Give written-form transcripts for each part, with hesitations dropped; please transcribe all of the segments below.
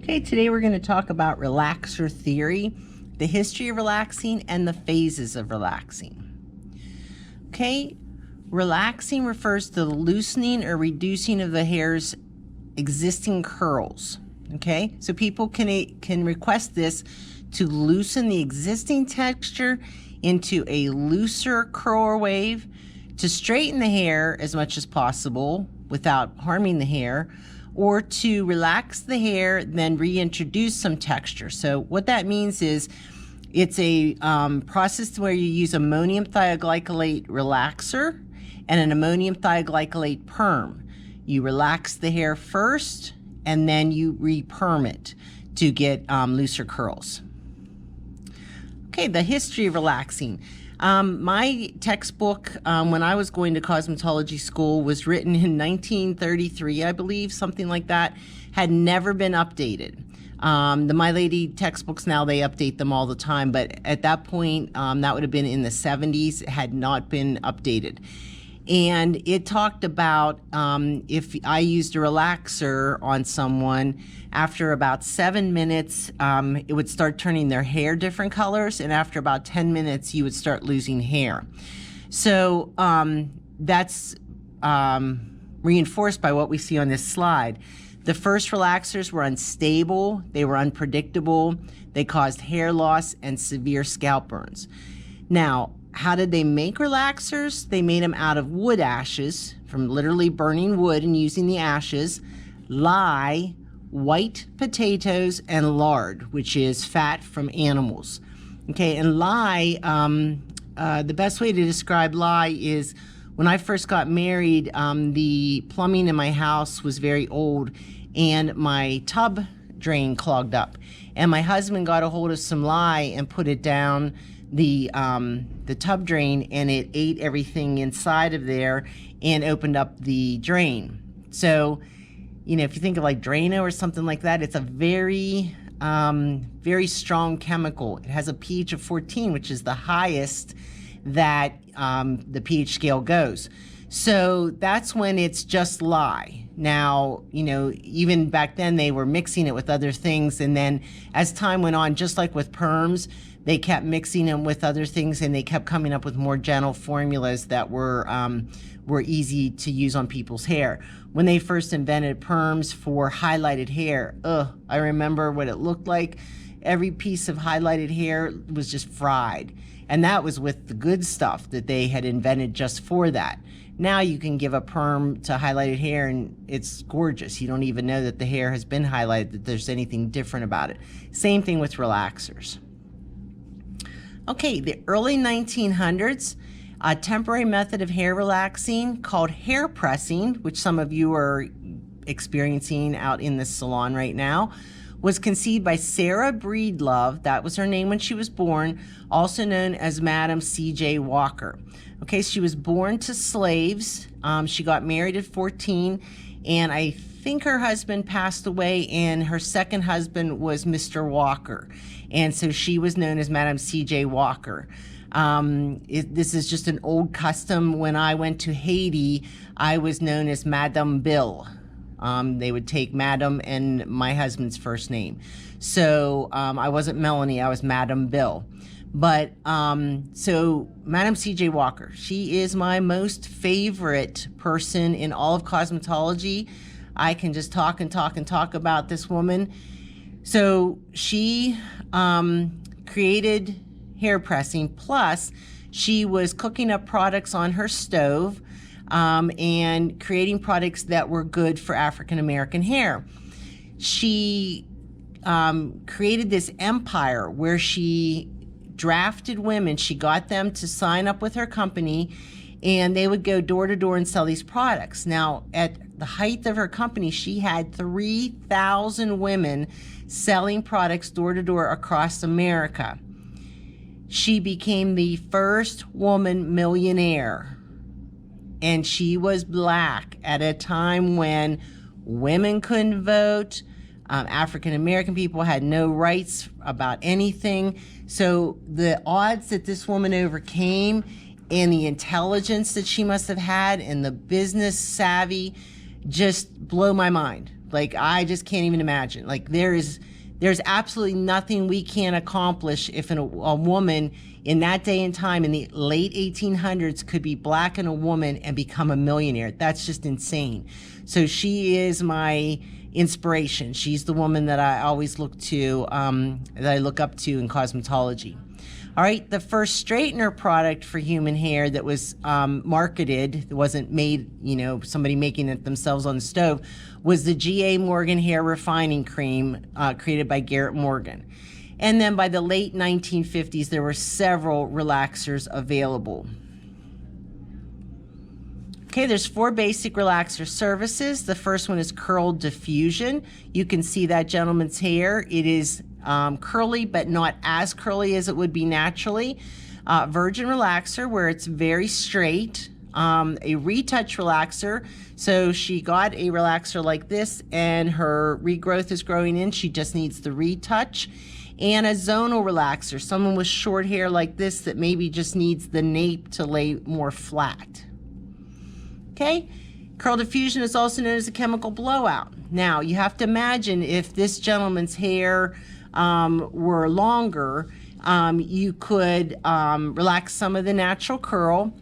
Okay, today we're going to talk about relaxer theory, the history of relaxing, and the phases of relaxing. Okay, relaxing refers to the loosening or reducing of the hair's existing curls. Okay, so people can request this to loosen the existing texture into a looser curl wave, to straighten the hair as much as possible without harming the hair, or to relax the hair, then reintroduce some texture. So what that means is it's a process where you use ammonium thioglycolate relaxer and an ammonium thioglycolate perm. You relax the hair first, and then you re-perm it to get looser curls. Okay, the history of relaxing. My textbook, when I was going to cosmetology school, was written in 1933, I believe, something like that, had never been updated. The My Lady textbooks now, they update them all the time, but at that point, that would have been in the 70s, it had not been updated. And it talked about if I used a relaxer on someone, after about 7 minutes, it would start turning their hair different colors, and after about 10 minutes, you would start losing hair. So that's reinforced by what we see on this slide. The first relaxers were unstable, they were unpredictable, they caused hair loss and severe scalp burns. Now, how did they make relaxers? They made them out of wood ashes, from literally burning wood and using the ashes, lye, white potatoes, and lard, which is fat from animals. Okay, and lye, the best way to describe lye is when I first got married, the plumbing in my house was very old and my tub drain clogged up. And my husband got a hold of some lye and put it down the tub drain, and it ate everything inside of there and opened up the drain. So, you know, if you think of like Drano or something like that, it's a very, very strong chemical. It has a pH of 14, which is the highest that the pH scale goes. So that's when it's just lye. Now, you know, even back then they were mixing it with other things, and then as time went on, just like with perms, they kept mixing them with other things, and they kept coming up with more gentle formulas that were easy to use on people's hair. When they first invented perms for highlighted hair, I remember what it looked like. Every piece of highlighted hair was just fried. And that was with the good stuff that they had invented just for that. Now you can give a perm to highlighted hair and it's gorgeous. You don't even know that the hair has been highlighted, that there's anything different about it. Same thing with relaxers. Okay, the early 1900s, a temporary method of hair relaxing called hair pressing, which some of you are experiencing out in the salon right now, was conceived by Sarah Breedlove. That was her name when she was born, also known as Madam C.J. Walker. Okay, she was born to slaves. She got married at 14, and I think her husband passed away, and her second husband was Mr. Walker. And so she was known as Madam C.J. Walker. This is just an old custom. When I went to Haiti, I was known as Madame Bill. They would take Madam and my husband's first name. So I wasn't Melanie, I was Madame Bill. But so Madam C.J. Walker, she is my most favorite person in all of cosmetology. I can just talk and talk and talk about this woman. So she created hair pressing, plus she was cooking up products on her stove and creating products that were good for African American hair. She created this empire where she drafted women. She got them to sign up with her company, and they would go door to door and sell these products. Now, at the height of her company, she had 3,000 women selling products door to door across America. She became the first woman millionaire, and she was black at a time when women couldn't vote. African American people had no rights about anything. So the odds that this woman overcame, and the intelligence that she must have had, and the business savvy, just blow my mind. Like, I just can't even imagine. Like, there's absolutely nothing we can't accomplish if a woman in that day and time in the late 1800s could be black and a woman and become a millionaire. That's just insane. So she is my inspiration. She's the woman that I always look to, that I look up to in cosmetology. All right, the first straightener product for human hair that was marketed, it wasn't made, you know, somebody making it themselves on the stove, was the G.A. Morgan Hair Refining Cream created by Garrett Morgan. And then by the late 1950s, there were several relaxers available. Okay, there's 4 basic relaxer services. The first one is curl diffusion. You can see that gentleman's hair. It is curly, but not as curly as it would be naturally. Virgin relaxer, where it's very straight. A retouch relaxer. So she got a relaxer like this and her regrowth is growing in. She just needs the retouch. And a zonal relaxer, someone with short hair like this that maybe just needs the nape to lay more flat. Okay, curl diffusion is also known as a chemical blowout. Now, you have to imagine if this gentleman's hair were longer, you could relax some of the natural curl,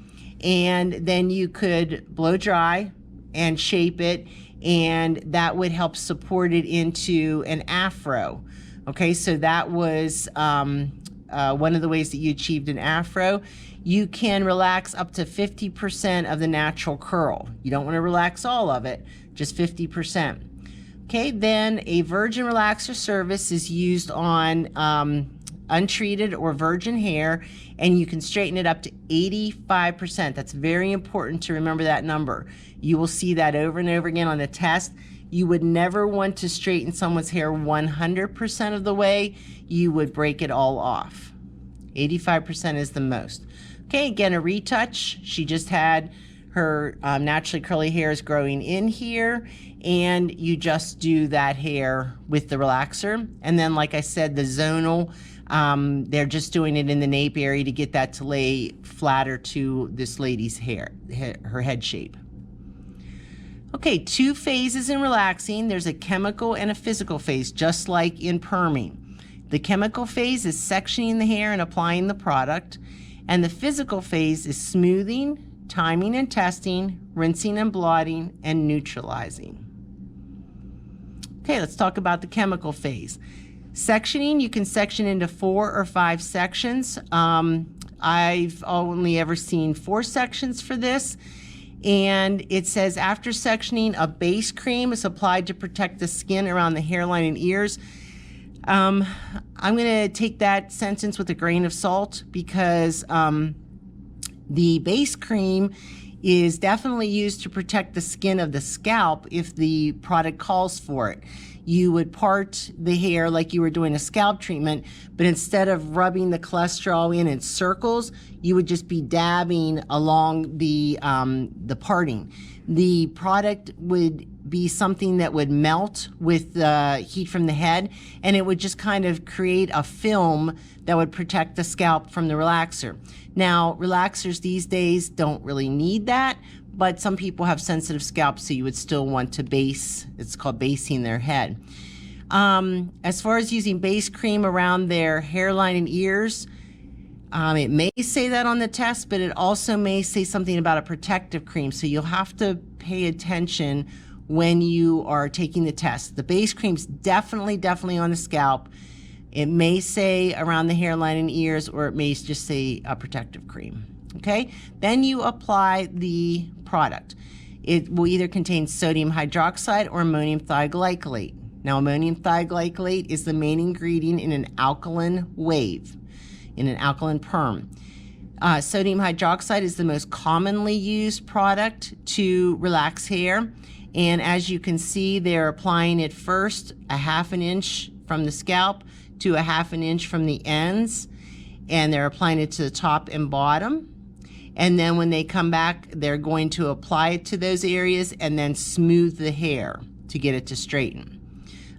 and then you could blow dry and shape it, and that would help support it into an afro. Okay, so that was one of the ways that you achieved an afro. You can relax up to 50% of the natural curl. You don't want to relax all of it, just 50%. Okay, then a virgin relaxer service is used on untreated or virgin hair, and you can straighten it up to 85%. That's very important to remember that number. You will see that over and over again on the test. You would never want to straighten someone's hair 100% of the way. You would break it all off. 85% is the most. Okay, again, a retouch. She just had her naturally curly hairs growing in here, and you just do that hair with the relaxer. And then, like I said, the zonal, they're just doing it in the nape area to get that to lay flatter to this lady's hair, her head shape. Okay, 2 phases in relaxing. There's a chemical and a physical phase, just like in perming. The chemical phase is sectioning the hair and applying the product, and the physical phase is smoothing, timing and testing, rinsing and blotting, and neutralizing. Okay, let's talk about the chemical phase. Sectioning, you can section into 4 or 5 sections. I've only ever seen 4 sections for this. And it says after sectioning, a base cream is applied to protect the skin around the hairline and ears. I'm going to take that sentence with a grain of salt because the base cream is definitely used to protect the skin of the scalp if the product calls for it. You would part the hair like you were doing a scalp treatment, but instead of rubbing the cholesterol in circles, you would just be dabbing along the parting. The product would be something that would melt with the heat from the head, and it would just kind of create a film that would protect the scalp from the relaxer. Now, relaxers these days don't really need that, but some people have sensitive scalps, so you would still want to base. It's called basing their head. As far as using base cream around their hairline and ears, it may say that on the test, but it also may say something about a protective cream, so you'll have to pay attention when you are taking the test. The base cream's definitely on the scalp. It may say around the hairline and ears, or it may just say a protective cream. Okay, then you apply the product. It will either contain sodium hydroxide or ammonium thioglycolate. Now, ammonium thioglycolate is the main ingredient in an alkaline wave, in an alkaline perm. Sodium hydroxide is the most commonly used product to relax hair. And as you can see, they're applying it first a ½ inch from the scalp to a ½ inch from the ends. And they're applying it to the top and bottom. And then when they come back, they're going to apply it to those areas and then smooth the hair to get it to straighten.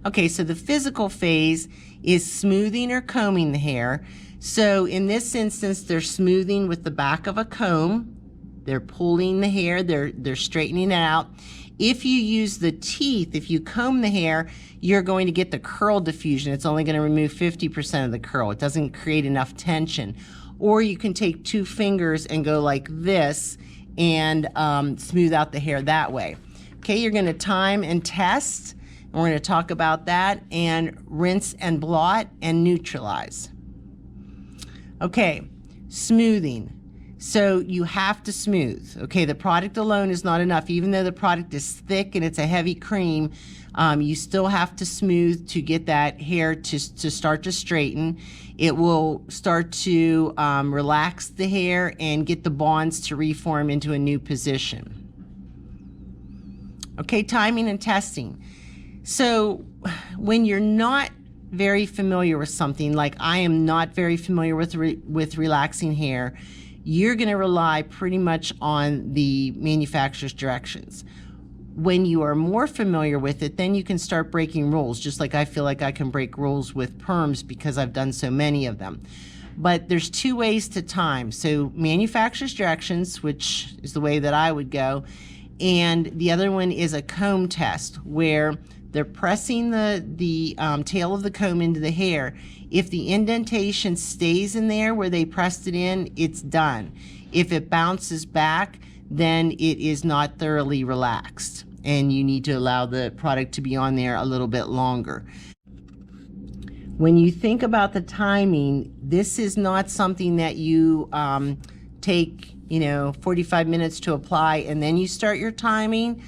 Okay, so the physical phase is smoothing or combing the hair. So in this instance, they're smoothing with the back of a comb. They're pulling the hair, they're straightening it out. If you use the teeth, if you comb the hair, you're going to get the curl diffusion. It's only going to remove 50% of the curl. It doesn't create enough tension. Or you can take 2 fingers and go like this and smooth out the hair that way. Okay, you're going to time and test. And we're going to talk about that, and rinse and blot and neutralize. Okay, smoothing. So you have to smooth. Okay, the product alone is not enough. Even though the product is thick and it's a heavy cream, you still have to smooth to get that hair to start to straighten. It will start to relax the hair and get the bonds to reform into a new position. Okay, timing and testing. So when you're not very familiar with something, like I am not very familiar with relaxing hair, you're going to rely pretty much on the manufacturer's directions. When you are more familiar with it, then you can start breaking rules, just like I feel like I can break rules with perms because I've done so many of them. But there's 2 ways to time. So manufacturer's directions, which is the way that I would go, and the other one is a comb test, where they're pressing the tail of the comb into the hair. If the indentation stays in there where they pressed it in, it's done. If it bounces back, then it is not thoroughly relaxed, and you need to allow the product to be on there a little bit longer. When you think about the timing, this is not something that you take 45 minutes to apply and then you start your timing.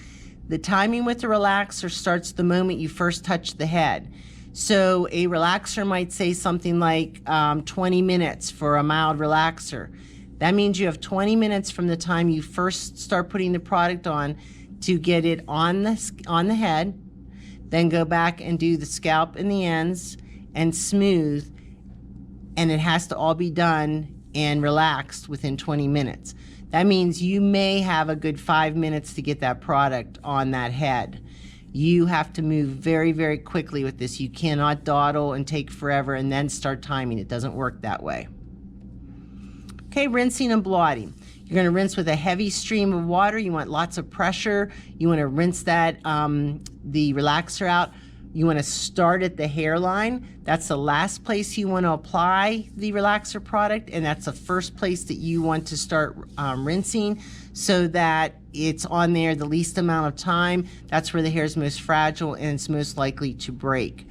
The timing with the relaxer starts the moment you first touch the head. So a relaxer might say something like 20 minutes for a mild relaxer. That means you have 20 minutes from the time you first start putting the product on to get it on the head, then go back and do the scalp and the ends and smooth, and it has to all be done and relaxed within 20 minutes. That means you may have a good 5 minutes to get that product on that head. You have to move very, very quickly with this. You cannot dawdle and take forever and then start timing. It doesn't work that way. Okay, rinsing and blotting. You're going to rinse with a heavy stream of water. You want lots of pressure. You want to rinse that the relaxer out. You want to start at the hairline. That's the last place you want to apply the relaxer product, and that's the first place that you want to start rinsing, so that it's on there the least amount of time. That's where the hair is most fragile and it's most likely to break.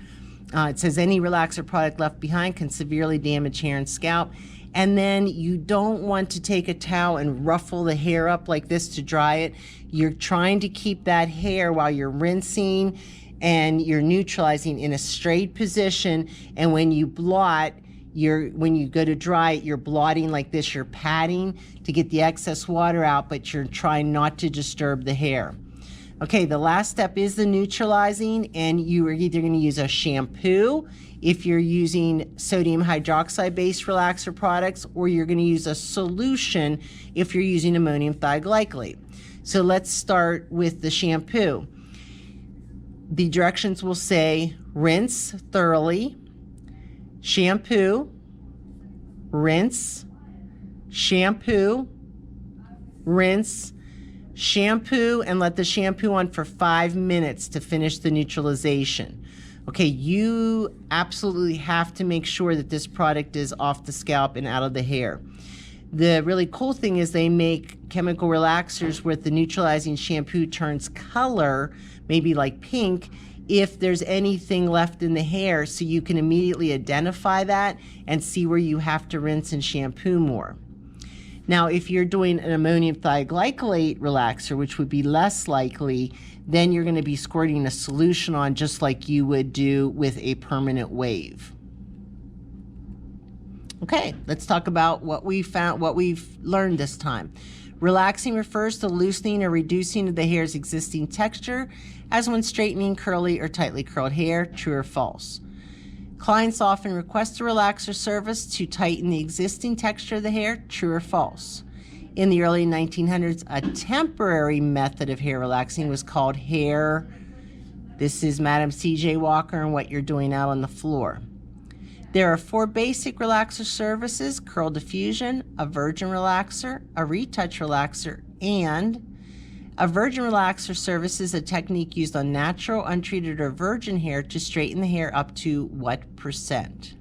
It says any relaxer product left behind can severely damage hair and scalp. And then you don't want to take a towel and ruffle the hair up like this to dry it. You're trying to keep that hair while you're rinsing and you're neutralizing in a straight position. And when you blot, when you go to dry it, you're blotting like this. You're patting to get the excess water out, but you're trying not to disturb the hair. Okay, the last step is the neutralizing, and you are either going to use a shampoo if you're using sodium hydroxide based relaxer products, or you're going to use a solution if you're using ammonium thioglycolate. So let's start with the shampoo. The directions will say rinse thoroughly, shampoo, rinse, shampoo, rinse, shampoo, and let the shampoo on for 5 minutes to finish the neutralization. Okay, you absolutely have to make sure that this product is off the scalp and out of the hair. The really cool thing is they make chemical relaxers where the neutralizing shampoo turns color, maybe like pink, if there's anything left in the hair, so you can immediately identify that and see where you have to rinse and shampoo more. Now, if you're doing an ammonium thioglycolate relaxer, which would be less likely, then you're going to be squirting a solution on just like you would do with a permanent wave. Okay, let's talk about what we've learned this time. Relaxing refers to loosening or reducing of the hair's existing texture, as when straightening curly or tightly curled hair. True or false? Clients often request a relaxer service to tighten the existing texture of the hair. True or false? In the early 1900s, a temporary method of hair relaxing was called hair. This is Madam C.J. Walker and what you're doing out on the floor. There are 4 basic relaxer services: curl diffusion, a virgin relaxer, a retouch relaxer, and A virgin relaxer service is a technique used on natural, untreated, or virgin hair to straighten the hair up to what percent?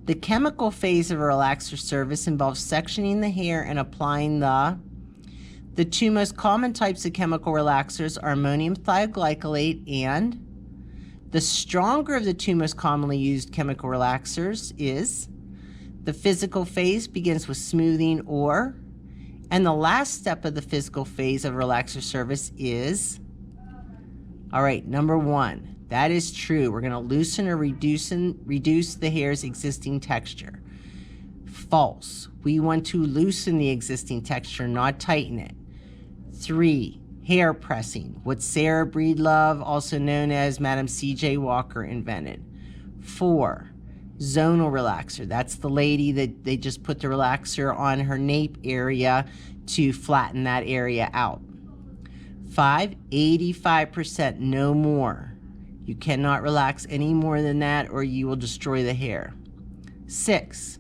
The chemical phase of a relaxer service involves sectioning the hair and applying the two most common types of chemical relaxers are ammonium thioglycolate and the stronger of the two most commonly used chemical relaxers is the physical phase begins with smoothing or, and the last step of the physical phase of relaxer service is, all right, number 1. That is true. We're going to loosen or reduce the hair's existing texture. False. We want to loosen the existing texture, not tighten it. 3. Hair pressing, what Sarah Breedlove, also known as Madam C.J. Walker, invented. 4. Zonal relaxer. That's the lady that they just put the relaxer on her nape area to flatten that area out. 5. 85%, no more. You cannot relax any more than that or you will destroy the hair. 6.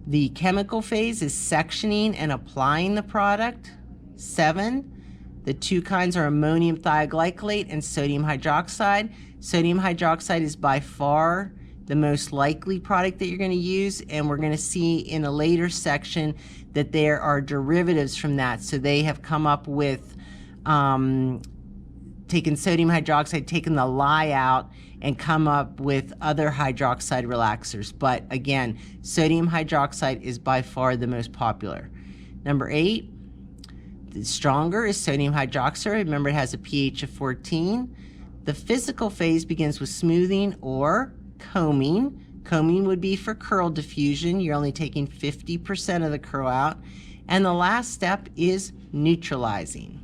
The chemical phase is sectioning and applying the product. 7. The two kinds are ammonium thioglycolate and sodium hydroxide. Sodium hydroxide is by far the most likely product that you're going to use, and we're going to see in a later section that there are derivatives from that. So they have come up with taken sodium hydroxide, taken the lye out, and come up with other hydroxide relaxers. But again, sodium hydroxide is by far the most popular. Number 8. The stronger is sodium hydroxide. Remember, it has a pH of 14. The physical phase begins with smoothing or combing. Combing would be for curl diffusion. You're only taking 50% of the curl out. And the last step is neutralizing.